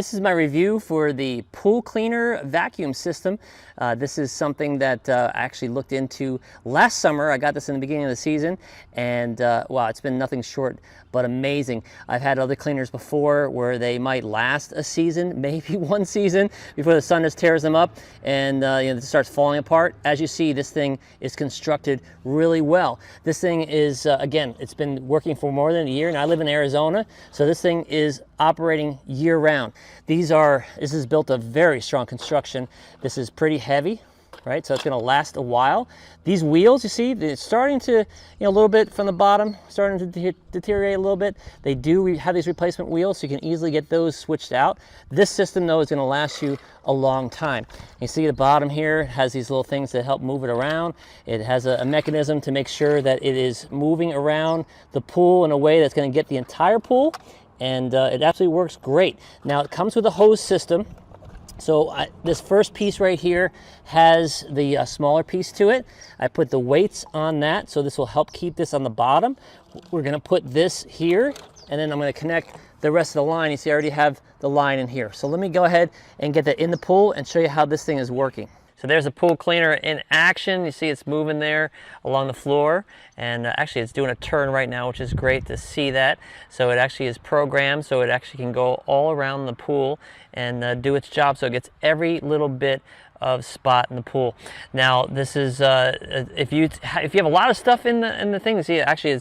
This is my review for the PoolCleaner vacuum system. This is something that I actually looked into last summer. I got this in the beginning of the season, and wow, it's been nothing short but amazing. I've had other cleaners before where they might last a season, maybe one season, before the sun just tears them up and it starts falling apart. As you see, this thing is constructed really well. This thing is, again, it's been working for more than a year, and I live in Arizona, so this thing is operating year-round. This is built of very strong construction. This is pretty heavy, right? So it's going to last a while. These wheels, you see, they're starting to, a little bit from the bottom, starting to deteriorate a little bit. They do have these replacement wheels, so you can easily get those switched out. This system, though, is going to last you a long time. You see the bottom here has these little things that help move it around. It has a mechanism to make sure that it is moving around the pool in a way that's going to get the entire pool, and it absolutely works great. Now, it comes with a hose system. So this first piece right here has the smaller piece to it. I put the weights on that, so this will help keep this on the bottom. We're gonna put this here, and then I'm gonna connect the rest of the line. You see I already have the line in here. So let me go ahead and get that in the pool and show you how this thing is working. So there's a PoolCleaner in action. You see it's moving there along the floor, and actually it's doing a turn right now, which is great to see that. So it actually is programmed so it actually can go all around the pool and do its job, so it gets every little bit of spot in the pool. Now this is if you have a lot of stuff in the thing, see actually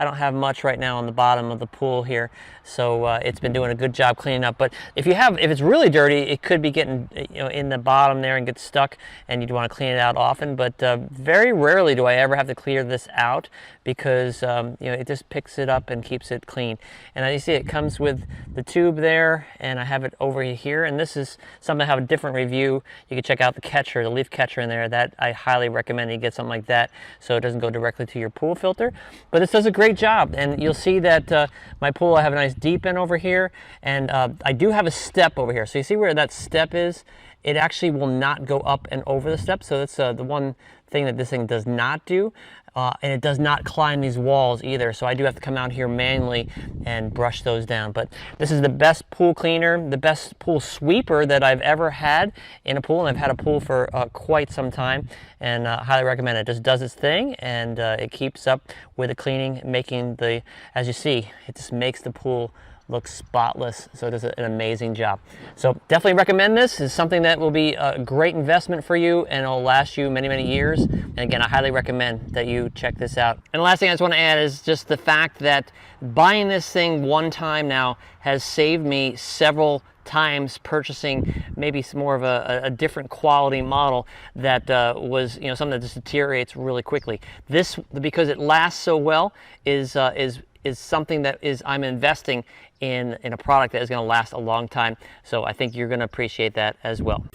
I don't have much right now on the bottom of the pool here, so it's been doing a good job cleaning up. But if it's really dirty, it could be getting in the bottom there and get stuck, and you'd want to clean it out often. But very rarely do I ever have to clear this out, because it just picks it up and keeps it clean. And as you see, it comes with the tube there, and I have it over here. And this is something I have a different review. You can check out the catcher, the leaf catcher in there. That I highly recommend you get something like that, so it doesn't go directly to your pool filter. But this does a great job, and you'll see that my pool, I have a nice deep end over here, and I do have a step over here. So you see where that step is? It actually will not go up and over the step, so that's the one thing that this thing does not do. And it does not climb these walls either, so I do have to come out here manually and brush those down. But this is the best pool cleaner, the best pool sweeper that I've ever had in a pool, and I've had a pool for quite some time, and highly recommend it. It just does its thing, and it keeps up with the cleaning, making as you see, it just makes the pool looks spotless, so it does an amazing job. So definitely recommend this. It's something that will be a great investment for you, and it'll last you many, many years. And again, I highly recommend that you check this out. And the last thing I just want to add is just the fact that buying this thing one time now has saved me several times purchasing maybe some more of a different quality model that was something that just deteriorates really quickly. This, because it lasts so well, is something that I'm investing in a product that is going to last a long time. So I think you're going to appreciate that as well.